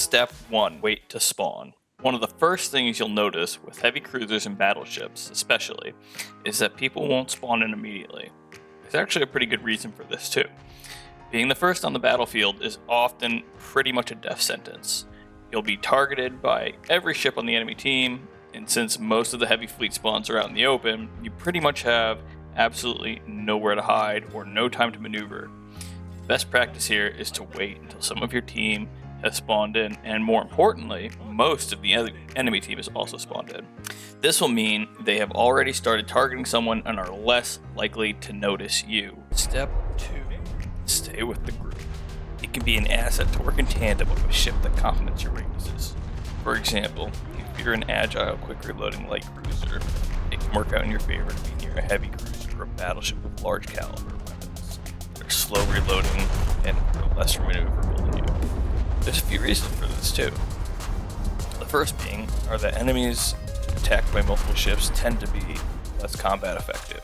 Step 1, wait to spawn. One of the first things you'll notice with heavy cruisers and battleships, especially, is that people won't spawn in immediately. There's actually a pretty good reason for this too. Being the first on the battlefield is often pretty much a death sentence. You'll be targeted by every ship on the enemy team, and since most of the heavy fleet spawns are out in the open, you pretty much have absolutely nowhere to hide or no time to maneuver. Best practice here is to wait until some of your team has spawned in, and more importantly, most of the enemy team has also spawned in. This will mean they have already started targeting someone and are less likely to notice you. Step 2, stay with the group. It can be an asset to work in tandem with a ship that complements your weaknesses. For example, if you're an agile, quick reloading light cruiser, it can work out in your favor to be near a heavy cruiser or a battleship with large caliber weapons. They're slow reloading and are less maneuverable than you. There's a few reasons for this too. The first being are that enemies attacked by multiple ships tend to be less combat effective.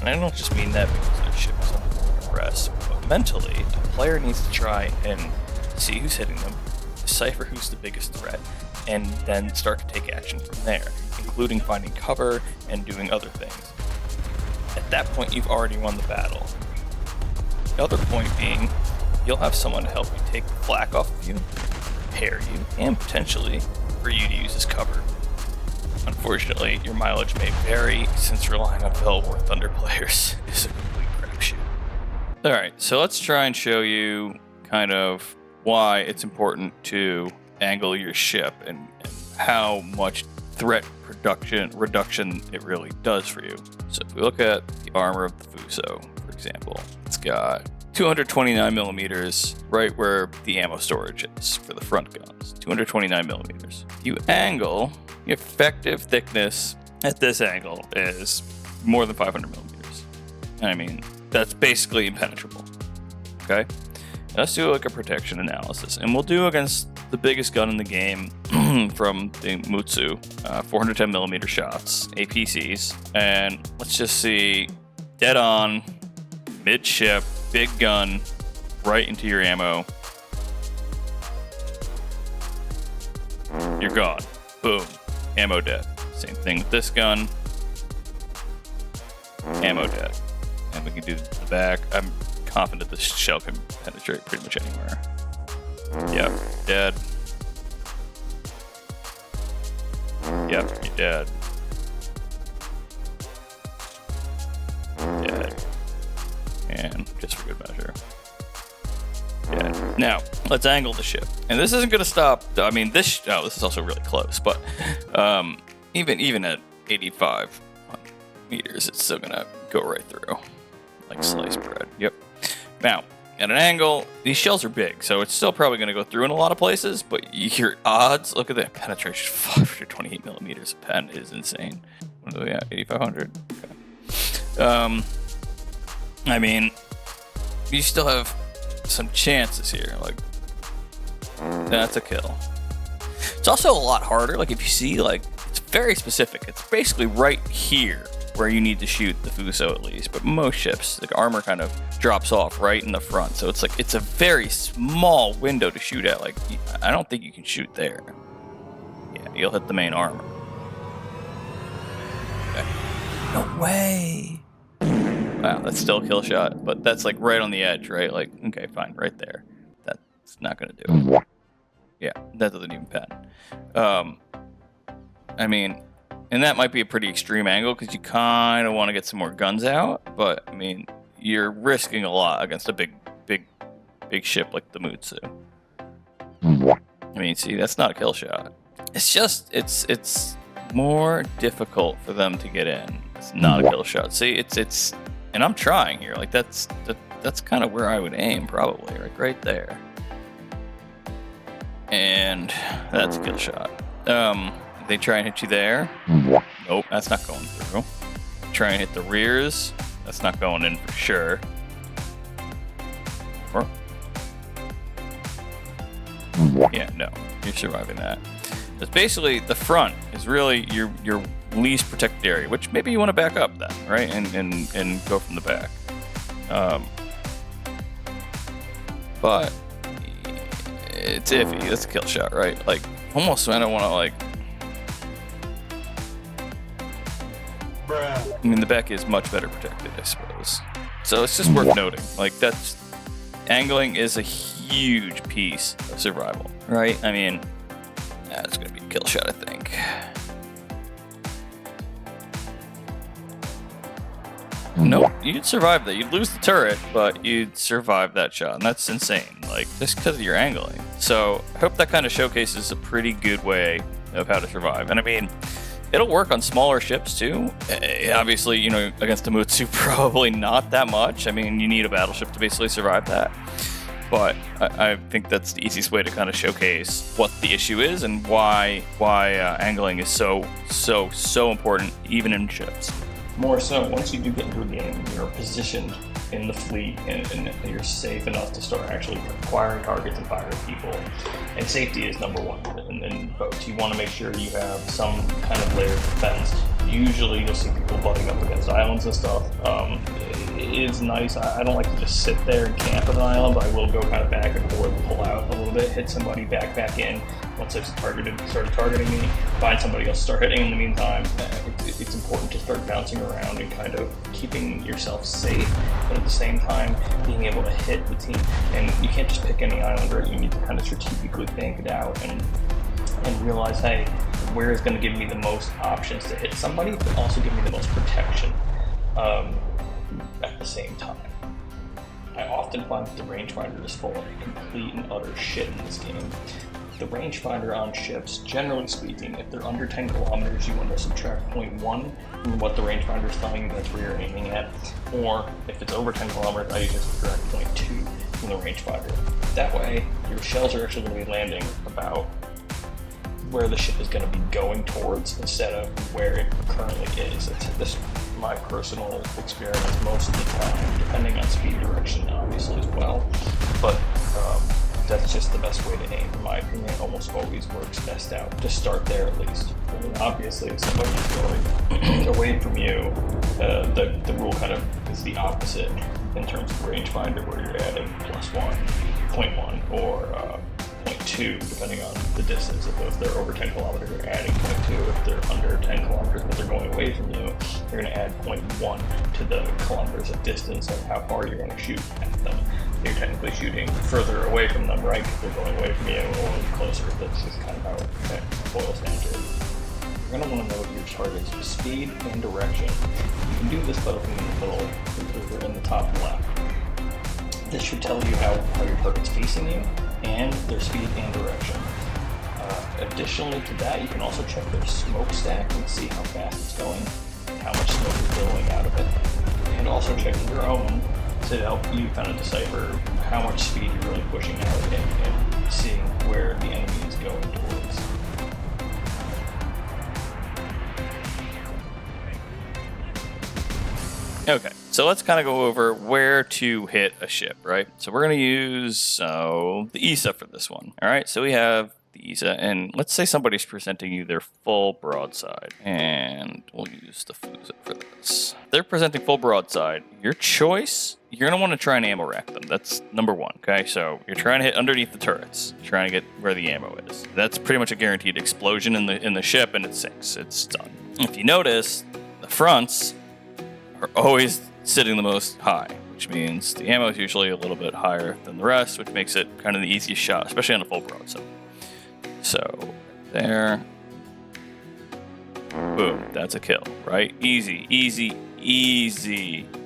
And I don't just mean that because their ship is under press, but mentally, a player needs to try and see who's hitting them, decipher who's the biggest threat, and then start to take action from there, including finding cover and doing other things. At that point, you've already won the battle. The other point being, you'll have someone to help you take the flak off of you, repair you, and potentially for you to use as cover. Unfortunately, your mileage may vary since relying on Velwar Thunder players is a complete crapshoot. Alright, so let's try and show you kind of why it's important to angle your ship and how much threat reduction it really does for you. So if we look at the armor of the Fuso, for example, it's got 229 millimeters right where the ammo storage is for the front guns. 229 millimeters. You angle, the effective thickness at this angle is more than 500 millimeters. I mean, that's basically impenetrable. Okay? Let's do like a protection analysis, and we'll do against the biggest gun in the game from the Mutsu, 410 millimeter shots, APCs, and let's just see dead on, midship, big gun, right into your ammo. You're gone. Boom. Ammo dead. Same thing with this gun. Ammo dead. And we can do the back. I'm confident this shell can penetrate pretty much anywhere. Yep, dead. Yep, you're dead. Dead. And just for good measure. Yeah. Now, let's angle the ship. And this isn't going to stop. I mean, this is also really close, but even at 85 meters, it's still going to go right through. Like sliced bread. Yep. Now, at an angle, these shells are big, so it's still probably going to go through in a lot of places, but your odds, look at that penetration, 528 millimeters of pen is insane. What are we at, 8,500? Okay. I mean, you still have some chances here, like, that's a kill. It's also a lot harder, like if you see, like, it's very specific, it's basically right here where you need to shoot the Fuso at least, but most ships, the armor kind of drops off right in the front, so it's like, it's a very small window to shoot at, like, I don't think you can shoot there. Yeah, you'll hit the main armor. Okay. No way! Wow, that's still a kill shot, but that's like right on the edge, right? Like, okay, fine, right there. That's not gonna do it. Yeah, that doesn't even pen. I mean, and that might be a pretty extreme angle because you kind of want to get some more guns out, but I mean, you're risking a lot against a big ship like the Mutsu. I mean, see, that's not a kill shot. It's just, it's more difficult for them to get in. It's not a kill shot. See, it's, and I'm trying here. Like that's kind of where I would aim, probably, like right there. And that's a kill shot. They try and hit you there. Nope, that's not going through. Try and hit the rears. That's not going in for sure. Or, yeah, no, you're surviving that. It's basically the front is really your least protected area, which maybe you want to back up then, right? And go from the back. But it's iffy. That's a kill shot, right? Like, almost I don't want to, like... I mean, the back is much better protected, I suppose. So it's just worth noting. Like, that's... Angling is a huge piece of survival, right? I mean, that's going to be a kill shot, I think. Nope, you'd survive that. You'd lose the turret, but you'd survive that shot, and that's insane. Like, just because of your angling. So, I hope that kind of showcases a pretty good way of how to survive. And I mean, it'll work on smaller ships too. Obviously, you know, against the Mutsu, probably not that much. I mean, you need a battleship to basically survive that. But I think that's the easiest way to kind of showcase what the issue is and why angling is so important, even in ships. More so, once you do get into a game, you're positioned in the fleet and you're safe enough to start actually acquiring targets and firing people. And safety is number one in boats. You want to make sure you have some kind of layer of defense. Usually you'll see people butting up against islands and stuff. It is nice. I don't like to just sit there and camp on an island, but I will go kind of back and forth and pull out a little bit, hit somebody, back in. Once they've started targeting me, find somebody else, start hitting in the meantime. It's important to start bouncing around and kind of keeping yourself safe, but at the same time being able to hit the team. And you can't just pick any island, right? You need to kind of strategically think it out and realize, hey, where is going to give me the most options to hit somebody, but also give me the most protection at the same time. I often find that the rangefinder is full of complete and utter shit in this game. The rangefinder on ships, generally speaking, if they're under 10 kilometers, you want to subtract 0.1 from what the rangefinder is telling you that's where you're aiming at. Or if it's over 10 kilometers, I usually subtract 0.2 from the rangefinder. That way, your shells are actually going to be landing about where the ship is going to be going towards instead of where it currently is. This is my personal experience most of the time, depending on speed direction, obviously, as well. But that's just the best way to aim, in my opinion. It almost always works best out. Just start there at least. I mean, obviously, if somebody's going away from you, the rule kind of is the opposite in terms of rangefinder, where you're adding +1, 0.1, or 0.2, depending on the distance. If they're over 10 kilometers, you're adding 0.2. If they're under 10 kilometers, but they're going away from you, you're going to add 0.1 to the kilometers of distance of how far you're going to shoot at them. You're technically shooting further away from them, right? Because they're going away from you, or closer. That's just kind of how it boils down to. You're going to want to know your target's speed and direction. You can do this by looking in the little in the top left. This should tell you how your target's facing you and their speed and direction. Additionally to that, you can also check their smokestack and see how fast it's going, how much smoke is billowing out of it, and also check your own to help you kind of decipher how much speed you're really pushing out and seeing where the enemy is going towards. Okay, so let's kind of go over where to hit a ship, right? So we're going to use the ISA for this one. All right, so we have the ISA, and let's say somebody's presenting you their full broadside, and we'll use the Fusa for this. They're presenting full broadside. Your choice, you're going to want to try and ammo rack them. That's number one, okay? So you're trying to hit underneath the turrets, trying to get where the ammo is. That's pretty much a guaranteed explosion in the ship, and it sinks. It's done. If you notice, the fronts are always sitting the most high, which means the ammo is usually a little bit higher than the rest, which makes it kind of the easiest shot, especially on a full broadside. So, there. Boom, that's a kill, right? Easy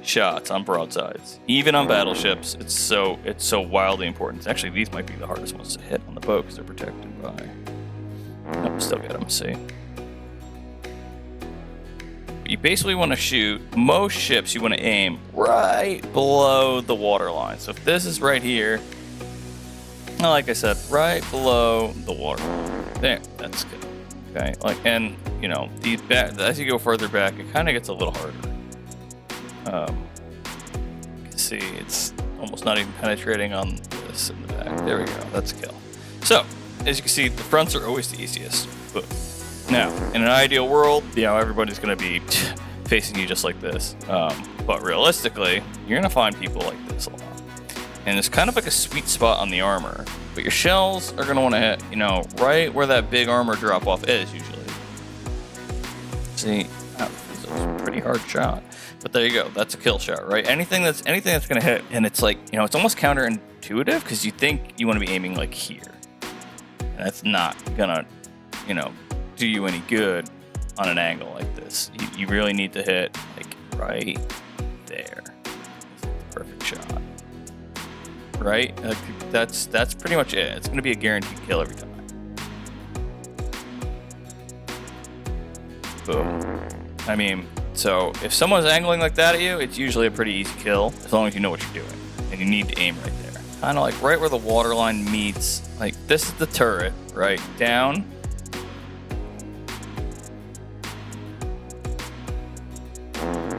shots on broadsides. Even on battleships, it's so wildly important. Actually, these might be the hardest ones to hit on the boat because they're protected by... Nope, still get them, see? You basically want to shoot, most ships you want to aim right below the water line. So if this is right here, like I said, right below the water line. There, that's good. Okay, like, and you know, these back, as you go further back, it kind of gets a little harder. You can see it's almost not even penetrating on this in the back. There we go, that's a kill. So, as you can see, the fronts are always the easiest. But now, in an ideal world, you know, everybody's going to be facing you just like this. But realistically, you're going to find people like this a lot. and it's kind of like a sweet spot on the armor. But your shells are gonna want to hit, right where that big armor drop off is usually. See, that was a pretty hard shot, but there you go. That's a kill shot, right? Anything that's gonna hit, and it's like, it's almost counterintuitive because you think you want to be aiming like here, and that's not gonna, do you any good on an angle like this. You really need to hit like right there. Perfect shot. Right? Like, that's pretty much it. It's gonna be a guaranteed kill every time. Boom. I mean, so if someone's angling like that at you, it's usually a pretty easy kill as long as you know what you're doing. And you need to aim right there. Kind of like right where the water line meets. Like, this is the turret, right? Down.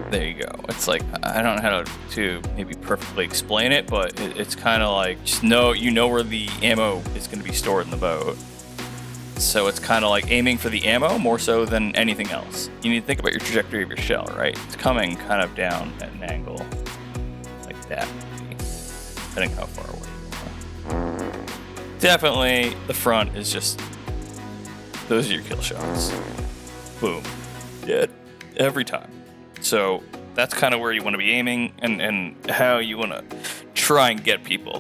There you go. It's like, I don't know how to maybe perfectly explain it, but it's kind of like, just you know where the ammo is going to be stored in the boat. So it's kind of like aiming for the ammo more so than anything else. You need to think about your trajectory of your shell, right? It's coming kind of down at an angle like that, maybe, depending how far away you are. Definitely, the front is just, those are your kill shots. Boom. Dead. Every time. So that's kind of where you want to be aiming and how you want to try and get people.